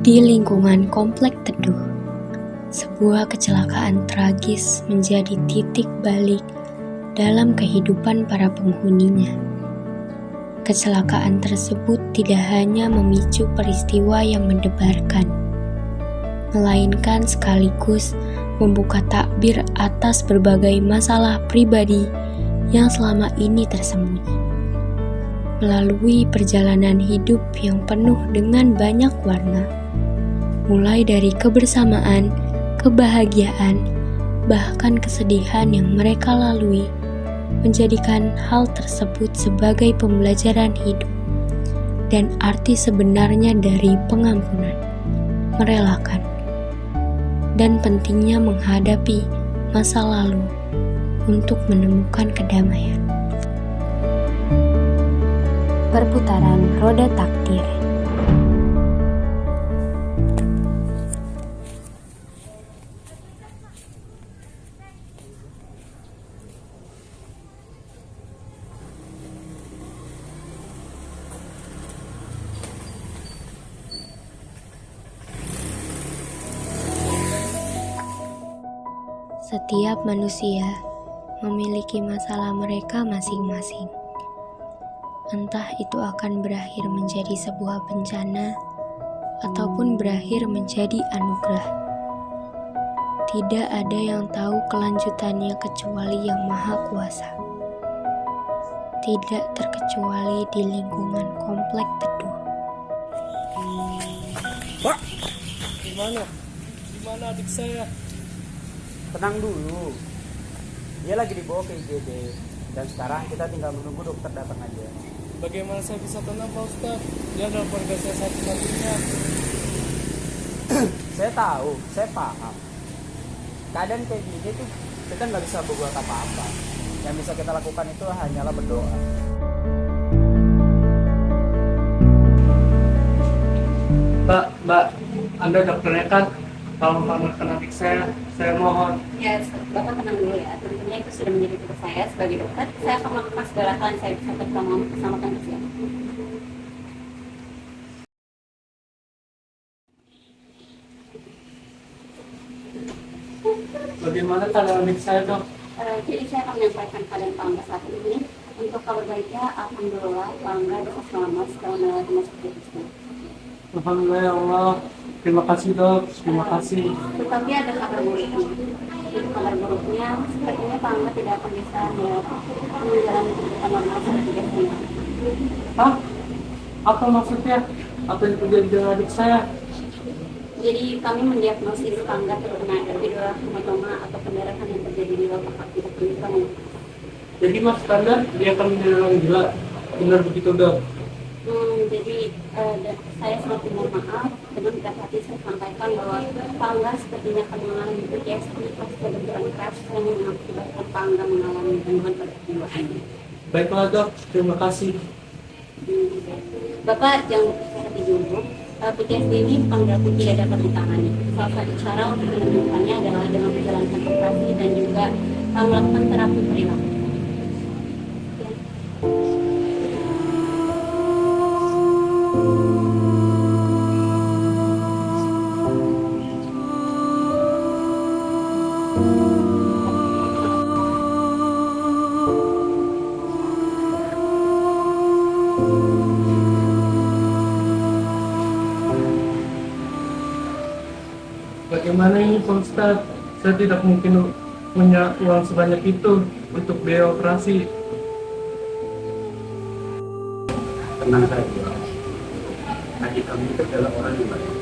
Di lingkungan Komplek Teduh, sebuah kecelakaan tragis menjadi titik balik dalam kehidupan para penghuninya. Kecelakaan tersebut tidak hanya memicu peristiwa yang mendebarkan, melainkan sekaligus membuka takbir atas berbagai masalah pribadi yang selama ini tersembunyi. Melalui perjalanan hidup yang penuh dengan banyak warna, mulai dari kebersamaan, kebahagiaan, bahkan kesedihan yang mereka lalui, menjadikan hal tersebut sebagai pembelajaran hidup dan arti sebenarnya dari pengampunan, merelakan, dan pentingnya menghadapi masa lalu untuk menemukan kedamaian. Perputaran roda takdir. Setiap manusia memiliki masalah mereka masing-masing. Entah itu akan berakhir menjadi sebuah bencana ataupun berakhir menjadi anugerah. Tidak ada yang tahu kelanjutannya kecuali Yang Maha Kuasa. Tidak terkecuali di lingkungan Komplek Teduh. Pak, gimana adik saya? Tenang dulu. Dia lagi dibawa ke IGD dan sekarang kita tinggal menunggu dokter datang aja. Bagaimana saya bisa tenang Pak Ustadz? Dia adalah keluarga saya satu-satunya. Saya tahu, saya paham. Keadaan kayak gini tuh kita nggak bisa berbuat apa-apa. Yang bisa kita lakukan itu hanyalah berdoa. Mbak, Anda dokternya kan? Tolong selamatkan adik saya mohon. Ya, Bapak tenang dulu ya. Tentunya itu sudah menjadi tugas saya sebagai dokter. Saya akan melakukan segala hal yang saya bisa untuk keselamatan pasien. Bagaimana keadaan adik saya, Dok? Jadi saya akan menyampaikan keadaan Pak Angga saat ini. Untuk kabar baiknya, alhamdulillah Pak Angga bisa selamat setelah melewati masa kritisnya. Alhamdulillah ya Allah. Terima kasih Dok, terima kasih. Tetapi ada kabar buruknya. Itu kabar buruknya, sepertinya Pak Angga tidak akan bisa menjalani kehidupan normal seperti biasanya. Hah? Apa maksudnya? Apa yang terjadi dengan adik saya? Jadi kami mendiagnosis Pak Angga terkena epidural hematoma atau pendarahan yang terjadi di otak akibat penyusutan. Jadi Mas Anda dia akan menjadi orang gila? Benar begitu Dok? Jadi saya sangat mohon maaf dengan berat hati saya sampaikan bahwa Pak Angga sepertinya akan mengalami PTSD pasca benturan keras yang mengakibatkan Pak Angga mengalami gangguan pada kejiwaannya. Baiklah Dok, terima kasih. Bapak jangan berhati dulu. PTSD ini Pak Angga pun tidak dapat ditangani. Salah satu cara untuk menemukannya adalah dengan menjalankan operasi dan juga melakukan terapi perilaku. Bagaimana ini Pak Ustadz? Saya tidak mungkin punya uang sebanyak itu untuk biaya operasi. Tenang saja. Adik kamu itu adalah orang yang baik.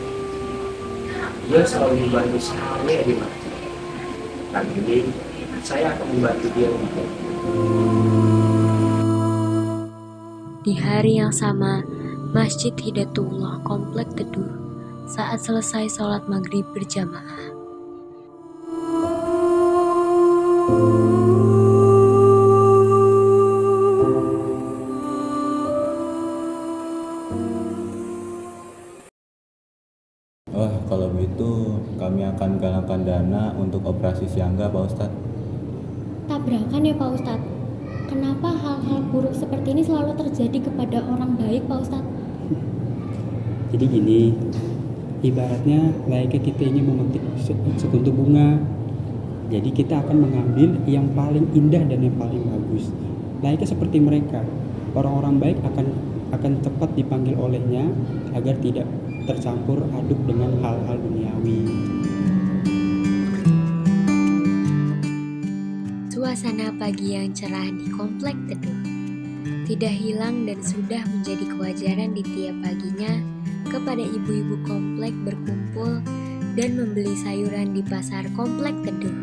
Dia selalu membantu saya di mana. Kali ini saya akan membantu dia untuk. Di hari yang sama, Masjid Hidayatullah Komplek Teduh saat selesai sholat maghrib berjamaah. Kalau begitu kami akan galangkan dana untuk operasi Siangga, Pak Ustadz. Tabrakan ya Pak Ustadz. Kenapa hal-hal buruk seperti ini selalu terjadi kepada orang baik Pak Ustadz? Jadi gini, Ibaratnya layaknya kita ingin memetik sekuntum bunga, jadi kita akan mengambil yang paling indah dan yang paling bagus. Layaknya seperti mereka, orang-orang baik akan tepat dipanggil olehnya agar tidak tercampur aduk dengan hal-hal duniawi. Suasana pagi yang cerah di komplek teduh tidak hilang dan sudah menjadi kewajaran di tiap paginya kepada ibu-ibu komplek berkumpul dan membeli sayuran di pasar komplek teduh.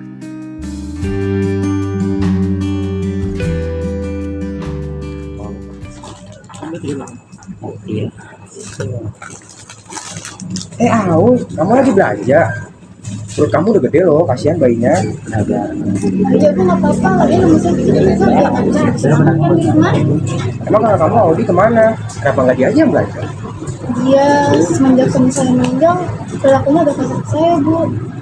Aus, kamu lagi belanja? Perut kamu udah gede loh, kasihan bayinya. Ya aku nggak apa-apa, lagi nomor saya bikin aja biar aja. Emang kalau kamu Audi kemana? Kenapa nggak dia aja yang belanja? Dia semenjak suami saya meninggal, perilakunya udah kasar ke saya, Bu.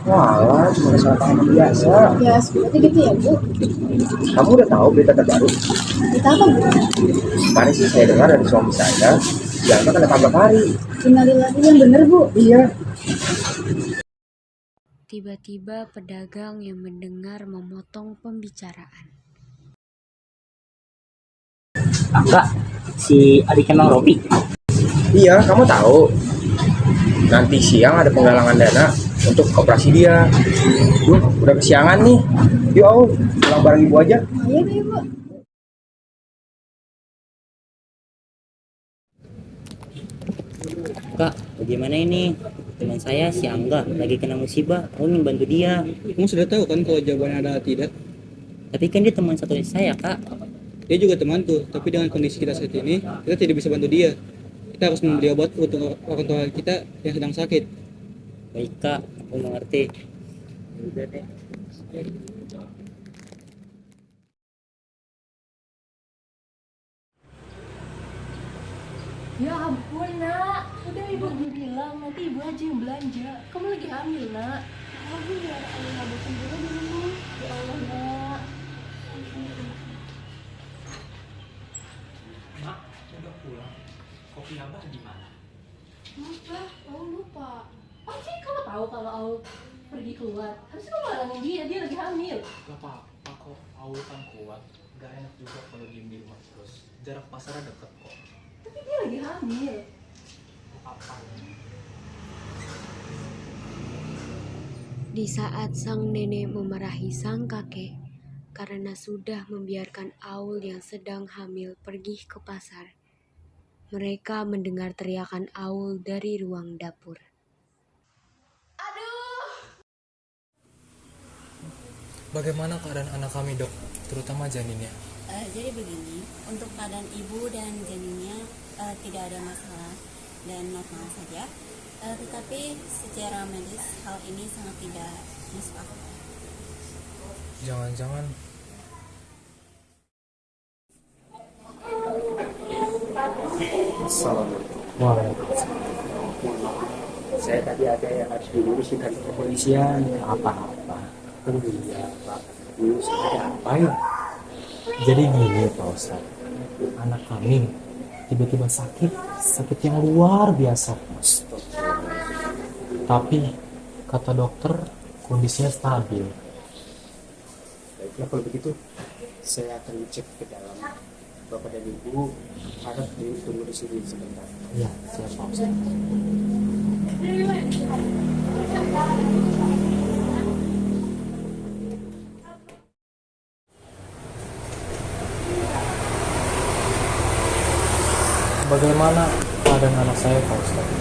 Walah, cuma salah paham biasa. Ya seperti gitu ya, Bu. Kamu udah tahu berita terbaru? Kita apa, Bu? Kemarin sih saya dengar dari suami saya, Bianca kena tabrak lari. Innalillahi, yang bener, Bu. Iya. Tiba-tiba pedagang yang mendengar memotong pembicaraan. Kak, si adiknya Mang Robi. Iya, kamu tahu. Nanti siang ada penggalangan dana untuk operasi dia. Duh, udah kesiangan nih. Yuk, Au, pulang bareng ibu aja. Ayo deh, Bu. Kak, bagaimana ini? Teman saya si Angga lagi kena musibah. Aku ingin bantu dia. Kamu sudah tahu kan kalau jawabannya adalah tidak? Tapi kan dia teman satu saya, Kak. Dia juga temanku, tapi dengan kondisi kita saat ini, kita tidak bisa bantu dia. Kita harus membeli obat untuk orang tua kita yang sedang sakit. Baik, Kak. Aku mengerti. Udah deh. Ya ampun nak, udah ibu bilang nanti ibu aja yang belanja. Kamu lagi hamil nak. Aku biar aku nggak bosan juga di sini. Ya Allah nak. Mak, udah pulang. Kopi abah di mana? Lupa, aku lupa. Oh sih kamu tahu kalau aku pergi keluar. Harusnya kamu malangin dia lagi hamil. Gak apa-apa kok, Aul kan kuat. Gak enak juga kalau diem di rumah terus. Jarak pasarnya deket kok. Tapi dia lagi hamil. Apa? Di saat sang nenek memarahi sang kakek karena sudah membiarkan Aul yang sedang hamil pergi ke pasar, mereka mendengar teriakan Aul dari ruang dapur. Bagaimana keadaan anak kami, Dok? Terutama janinnya. Jadi begini, untuk keadaan ibu dan janinnya tidak ada masalah dan normal saja. Tetapi secara medis hal ini sangat tidak masuk akal. Jangan-jangan Assalamualaikum. Saya tadi ada yang harus diurus di kantor kepolisian. Apa-apa? Iya Pak. Dulu ada apa ya? jadi gini Pak Ustadz, anak kami tiba-tiba sakit yang luar biasa. Tapi kata dokter kondisinya stabil. Baiklah kalau begitu, saya akan cek ke dalam. Bapak dan Ibu harap ditunggu di sini sebentar. Iya, siap Pak Ustadz. Bagaimana keadaan anak saya Pak Ustadz?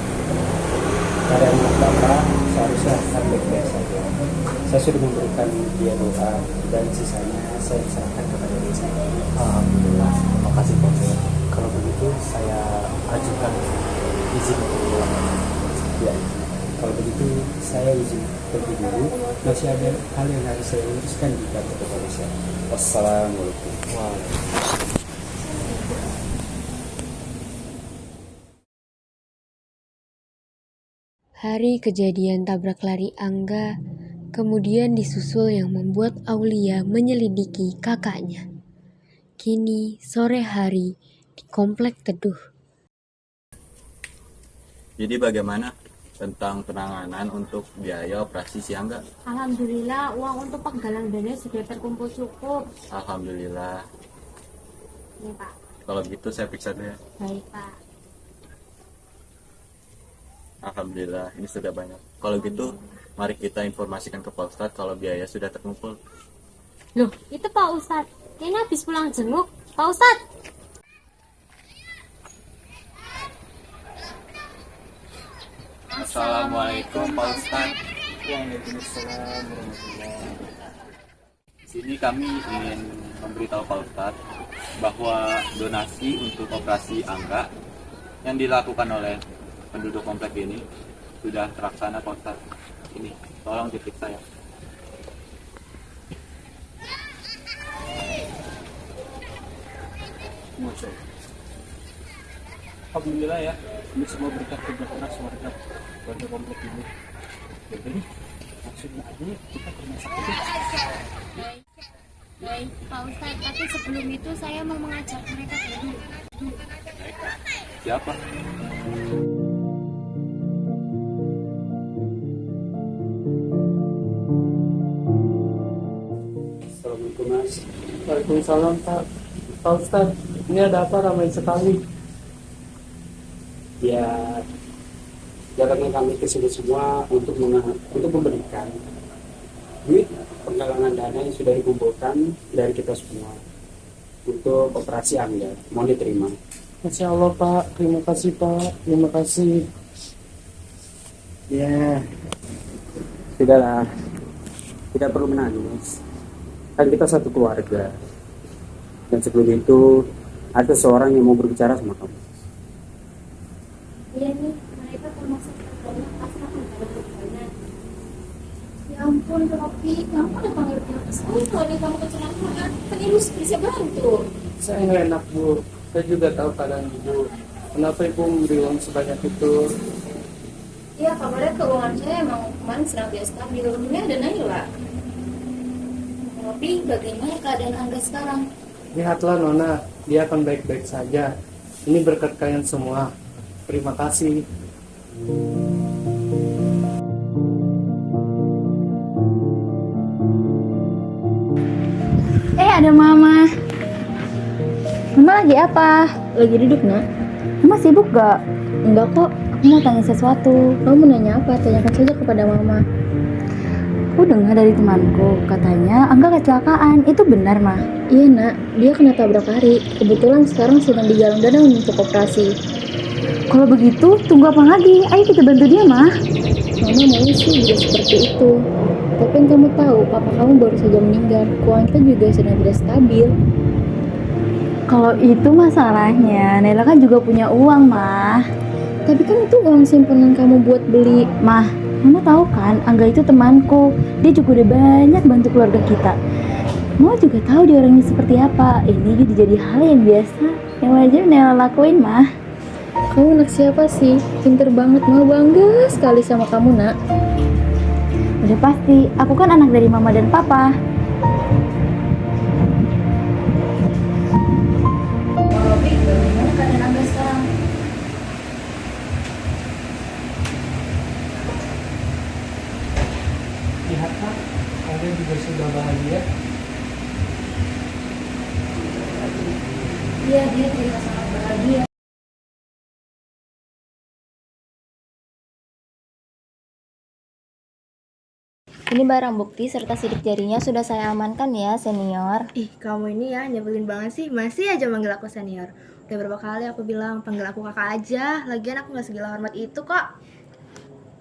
Keadaan Bapak seharusnya akan baik-baik saja. Saya sudah memberikan dia doa dan sisanya saya serahkan kepada desa. Alhamdulillah, terima kasih Pak Ustadz. Kalau begitu saya ajukan izin untuk pulang. Ya, kalau begitu saya izin pergi dulu. Masih ada hal yang harus saya uruskan di kantor kepolisian. Wassalamualaikum. Waalaikumsalam. Hari kejadian tabrak lari Angga kemudian disusul yang membuat Aulia menyelidiki kakaknya. Kini sore hari di komplek teduh. Jadi bagaimana? tentang penanganan untuk biaya operasi si Angga. Alhamdulillah, uang untuk penggalang dana sudah terkumpul cukup. Alhamdulillah. Nih Pak. Kalau gitu saya periksa dulu ya. Baik Pak. Alhamdulillah, ini sudah banyak. Kalau gitu, mari kita informasikan ke Pak Ustadz kalau biaya sudah terkumpul. Loh, itu Pak Ustadz. Kayaknya habis pulang jenguk. Pak Ustadz. Assalamualaikum Pak Ustadz. Waalaikumsalam warahmatullahi wabarakatuh. Sini kami ingin memberitahu Pak Ustadz bahwa donasi untuk operasi Angga yang dilakukan oleh penduduk komplek ini sudah terlaksana Pak Ustadz. Ini, tolong diperiksa ya. Masya Allah. Alhamdulillah ya, ini semua berkat kerja keras warga komplek ini. Jadi langsung aja kita ke rumah sakit. Baik, Pak Ustadz. Tapi sebelum itu saya mau mengajak mereka dulu. Siapa? Assalamualaikum Mas. Waalaikumsalam Pak. Pak Ustadz, ini ada apa ramai sekali? Ya, jalannya kami ke sini semua untuk memberikan duit penggalangan dana yang sudah dikumpulkan dari kita semua untuk operasi Angga. Mohon diterima. Masya Allah Pak, terima kasih Pak, terima kasih. Ya, sudahlah. Tidak perlu menangis. Kan kita satu keluarga. Dan sebelum itu ada seorang yang mau berbicara sama kamu. Iya nih, mereka termasuk banyak pasrah negara berbana. Ya ampun, Ropi, kamu udah panggil pihak kesalahan kalau ada kamu kecelakaan. Kan ibu bisa bantu. Saya nggak enak Bu, saya juga tahu keadaan Ibu. Kenapa Ibu memberi uang sebanyak itu? Iya, kabarnya keuangan saya emang kemarin sedang tidak stabil. Ini ada Naila. Tapi bagaimana keadaan Angga sekarang? Lihatlah Nona, dia akan baik-baik saja. Ini berkat kalian semua. Terima kasih. Ada Mama. Mama lagi apa? Lagi duduk, Nak. Mama sibuk gak? Enggak kok, aku mau tanya sesuatu. Kamu mau nanya apa? Tanyakan saja kepada Mama. Aku dengar dari temanku, katanya Angga kecelakaan. Itu benar, Ma? Iya, Nak. Dia kena tabrak lari. Kebetulan sekarang sedang digalang dana untuk operasi. Kalau begitu, tunggu apa lagi? Ayo kita bantu dia, Ma. Mama mau sih juga seperti itu. Tapi kan kamu tahu, papa kamu baru saja meninggal. Keuangan kita juga sedang tidak stabil. Kalau itu masalahnya, Nela kan juga punya uang, Ma. Tapi kan itu uang simpanan kamu buat beli. Mah, Mama tahu kan, Angga itu temanku. Dia juga udah banyak bantu keluarga kita. Mama juga tahu dia orangnya seperti apa. Ini jadi hal yang biasa, yang wajar Nela lakuin, Mah. Kamu anak siapa sih? Pinter banget, Mama bangga sekali sama kamu, Nak. Udah pasti, aku kan anak dari Mama dan Papa. Robi, bagaimana keadaan Angga sekarang? Lihat Pak, kalian juga sudah bahagia. Iya, dia terlihat sangat bahagia. Ini barang bukti serta sidik jarinya sudah saya amankan ya, senior. Ih, kamu ini ya nyebelin banget sih. Masih aja manggil aku senior. Udah berapa kali aku bilang panggil aku kakak aja. Lagian aku gak segila hormat itu kok.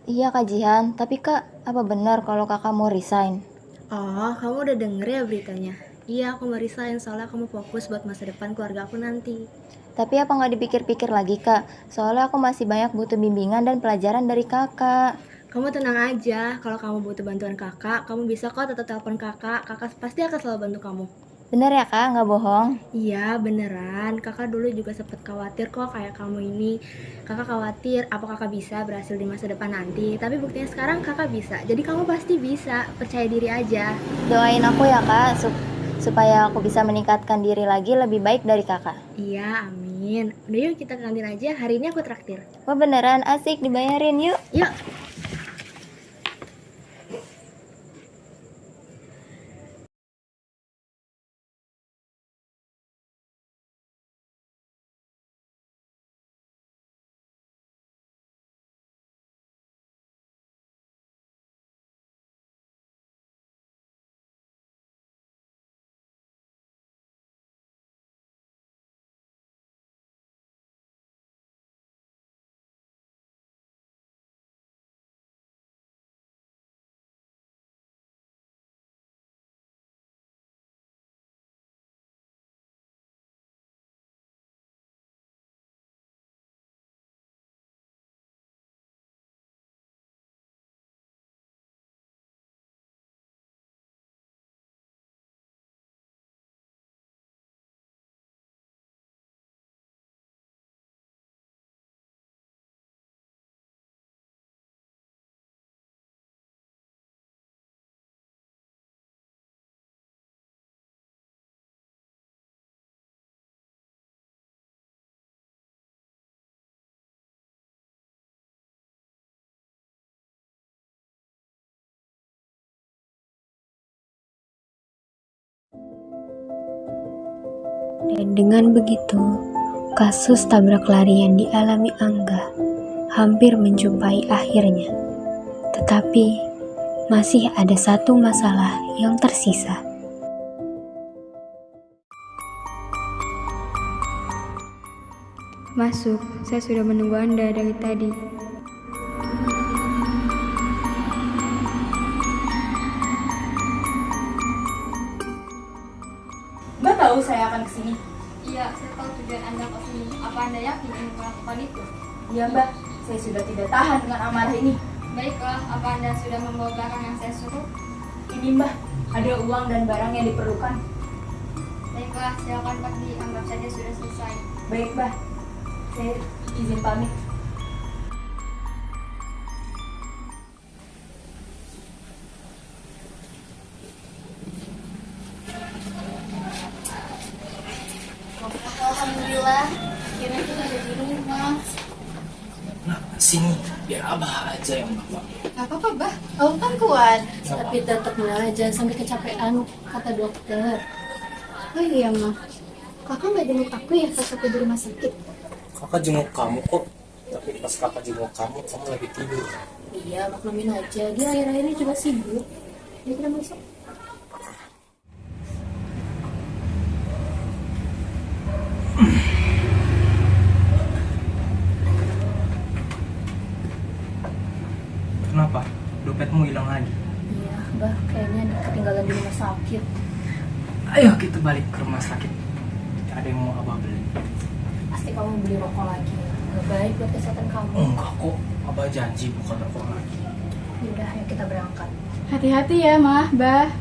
Iya Kak Jihan, tapi Kak, apa benar kalau kakak mau resign? Oh, kamu udah denger ya beritanya? Iya, aku mau resign soalnya aku mau fokus buat masa depan keluarga aku nanti. Tapi apa nggak dipikir-pikir lagi Kak? Soalnya aku masih banyak butuh bimbingan dan pelajaran dari kakak. Kamu tenang aja, kalau kamu butuh bantuan kakak, kamu bisa kok tetap telepon kakak. Kakak pasti akan selalu bantu kamu. Bener ya Kak, nggak bohong? Iya beneran, kakak dulu juga sempat khawatir kok kayak kamu ini. Kakak khawatir apa kakak bisa berhasil di masa depan nanti. Tapi buktinya sekarang kakak bisa, jadi kamu pasti bisa, percaya diri aja. Doain aku ya Kak, supaya aku bisa meningkatkan diri lagi lebih baik dari kakak. Iya, amin. kantin. Udah yuk kita ke kantin aja, hari ini aku traktir. Wah beneran asik, dibayarin yuk. Yuk. Dan dengan begitu, kasus tabrak lari yang dialami Angga hampir menjumpai akhirnya. Tetapi, masih ada satu masalah yang tersisa. Masuk, saya sudah menunggu Anda dari tadi. Mbak tahu saya akan kesini? Iya, saya tahu tujuan Anda ke sini. Apa Anda yakin ingin melakukan itu? Iya Mbak, saya sudah tidak tahan dengan amarah ini. Baiklah, apa Anda sudah membawa barang yang saya suruh? Ini Mbak, ada uang dan barang yang diperlukan. Baiklah, silakan pergi, anggap saja sudah selesai. Baik Mbak, saya izin pamit. Alhamdulillah, akhirnya kita ada di rumah. Nah, sini, biar abah aja yang bawa. Gak apa-apa, Bah. Kamu kan kuat. Tapi tetap aja sampai kecapean, kata dokter. Oh iya, Ma. Kakak nggak jenguk aku ya pas aku di rumah sakit? Kakak jenguk kamu kok. Tapi pas kakak jenguk kamu lagi tidur. Iya, maklumin aja. Dia akhir-akhir ini juga sibuk. Yuk kita masuk. Kenapa? Dompetmu hilang lagi? Iya, Bah. Kayaknya ketinggalan di rumah sakit. Ayo kita balik ke rumah sakit. Ada yang mau abah beli? Pasti kamu beli rokok lagi. Gak baik buat kesehatan kamu. Enggak kok, abah janji bukan rokok lagi. Yaudah, ayo kita berangkat. Hati-hati ya, Mah, Bah.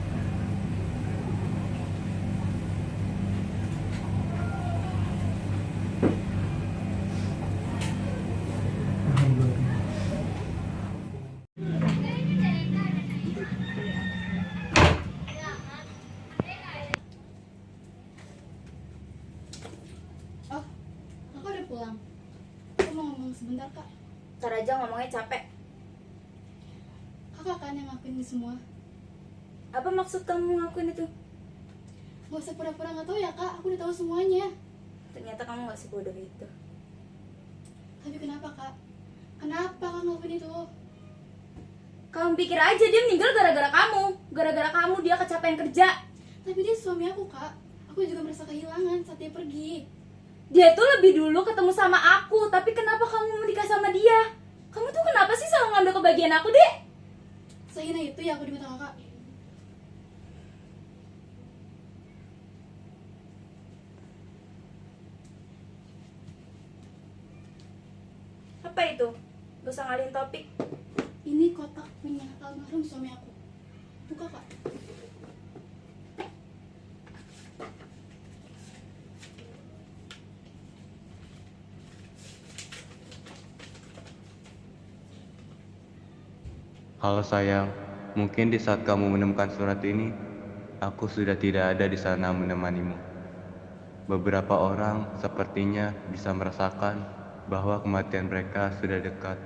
Oh, Kakak udah pulang. Aku mau ngomong sebentar, Kak. Ntar aja ngomongnya capek. Kakak kan yang ngakuin ini semua. Apa maksud kamu ngakuin itu? Gak usah pura-pura gak tahu ya, Kak. Aku udah tahu semuanya. Ternyata kamu gak sebodoh itu. Tapi kenapa, Kak? Kenapa Kak ngelakuin itu? Kamu pikir aja dia meninggal gara-gara kamu. Gara-gara kamu dia kecapean kerja. Tapi dia suami aku, Kak. Aku juga merasa kehilangan saat dia pergi. Dia tuh lebih dulu ketemu sama aku. Tapi kenapa kamu menikah sama dia? Kamu tuh kenapa sih selalu ngambil kebahagiaan aku, Dek? Sehina itu ya aku di mata Kakak. Apa itu? Gak usah ngalihin topik. Ini kotak punya almarhum suami aku. Buka, Kak. Halo sayang, mungkin di saat kamu menemukan surat ini, aku sudah tidak ada di sana menemanimu. Beberapa orang sepertinya bisa merasakan bahwa kematian mereka sudah dekat.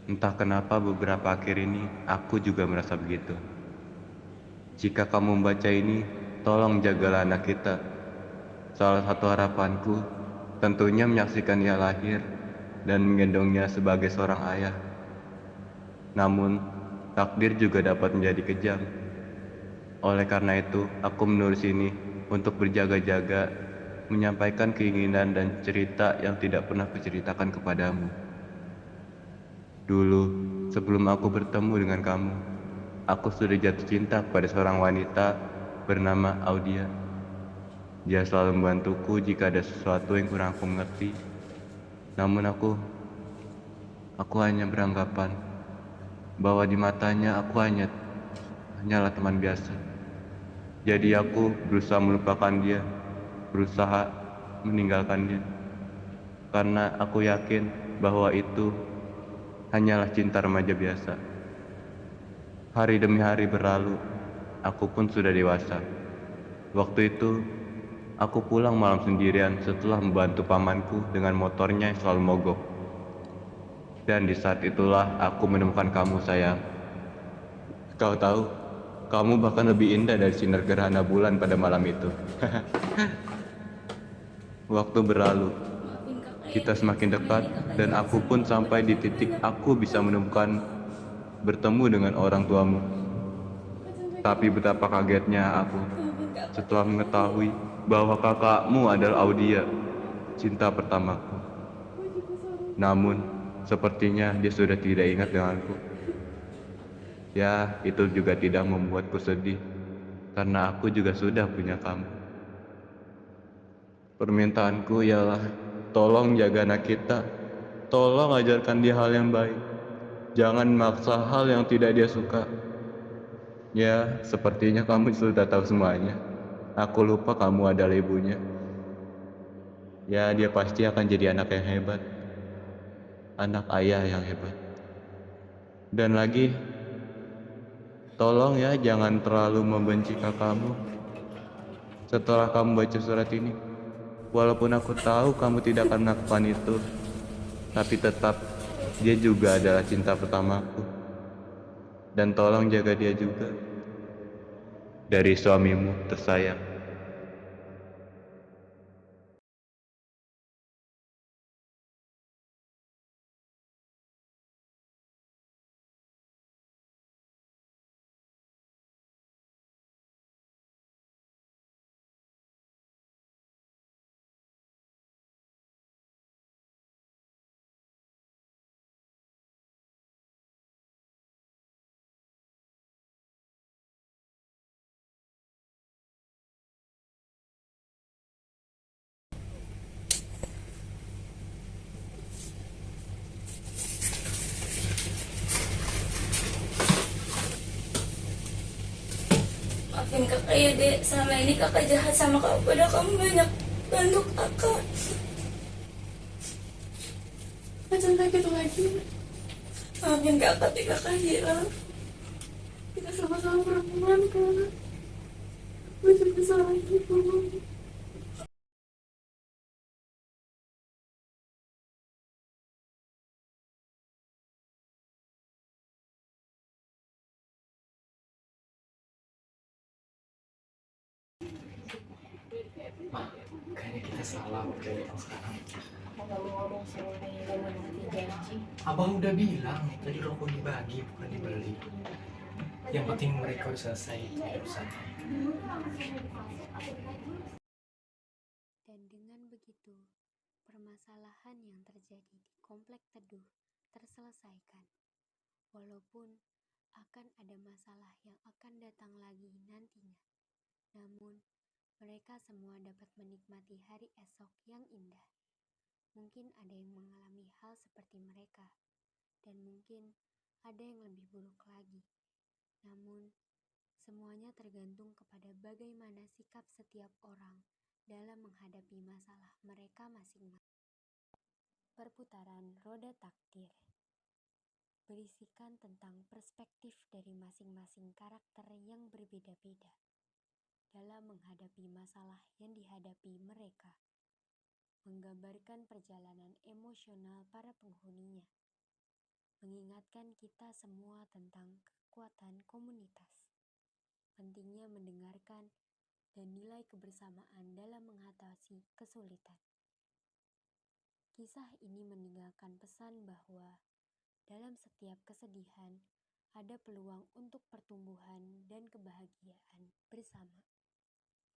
Entah kenapa beberapa akhir ini aku juga merasa begitu. Jika kamu membaca ini, tolong jagalah anak kita. Salah satu harapanku tentunya menyaksikan ia lahir dan menggendongnya sebagai seorang ayah. Namun, takdir juga dapat menjadi kejam. Oleh karena itu, aku menulis ini untuk berjaga-jaga, menyampaikan keinginan dan cerita yang tidak pernah kuceritakan kepadamu. Dulu, sebelum aku bertemu dengan kamu, aku sudah jatuh cinta kepada seorang wanita bernama Audia. Dia selalu membantuku jika ada sesuatu yang kurang aku mengerti. Namun aku hanya beranggapan bahwa di matanya aku hanyalah teman biasa. Jadi aku berusaha melupakan dia, berusaha meninggalkan dia. Karena aku yakin bahwa itu hanyalah cinta remaja biasa. Hari demi hari berlalu, aku pun sudah dewasa. Waktu itu, aku pulang malam sendirian setelah membantu pamanku dengan motornya yang selalu mogok. Dan di saat itulah aku menemukan kamu, sayang. Kau tahu, kamu bahkan lebih indah dari sinar gerhana bulan pada malam itu. Waktu berlalu, kita semakin dekat dan aku pun sampai di titik aku bisa menemukan bertemu dengan orang tuamu. Tapi betapa kagetnya aku setelah mengetahui bahwa kakakmu adalah Audia, cinta pertamaku. Namun, sepertinya dia sudah tidak ingat denganku. Ya, itu juga tidak membuatku sedih, karena aku juga sudah punya kamu. Permintaanku ialah, tolong jaga anak kita. Tolong ajarkan dia hal yang baik. Jangan maksa hal yang tidak dia suka. Ya, sepertinya kamu sudah tahu semuanya. Aku lupa kamu adalah ibunya. Ya, dia pasti akan jadi anak yang hebat. Anak ayah yang hebat. Dan lagi, tolong ya jangan terlalu membenci kakakmu. Setelah kamu baca surat ini, walaupun aku tahu kamu tidak akan melakukan itu, tapi tetap, dia juga adalah cinta pertamaku. Dan tolong jaga dia juga. Dari suamimu tersayang. Maafin kakak ya dek, selama ini kakak jahat sama kamu, padahal kamu banyak bantu kakak. Macam kayak gitu lagi. Maafin kakak deh, kakak hilang. Kita sama-sama perempuan kan. Macam kesalahan gitu. Ma, kayaknya kita salah waktu itu sekarang. Abang udah bilang tadi rokok dibagi bukan dibeli. Yang penting mereka udah selesai urusannya. Dan dengan begitu, permasalahan yang terjadi di Komplek Teduh terselesaikan. Walaupun akan ada masalah yang akan datang lagi nantinya. Namun, mereka semua dapat menikmati hari esok yang indah. Mungkin ada yang mengalami hal seperti mereka, dan mungkin ada yang lebih buruk lagi. Namun, semuanya tergantung kepada bagaimana sikap setiap orang dalam menghadapi masalah mereka masing-masing. Perputaran roda takdir berisikan tentang perspektif dari masing-masing karakter yang berbeda-beda. dalam menghadapi masalah yang dihadapi mereka, menggambarkan perjalanan emosional para penghuninya, mengingatkan kita semua tentang kekuatan komunitas, pentingnya mendengarkan, dan nilai kebersamaan dalam mengatasi kesulitan. Kisah ini meninggalkan pesan bahwa dalam setiap kesedihan ada peluang untuk pertumbuhan dan kebahagiaan bersama.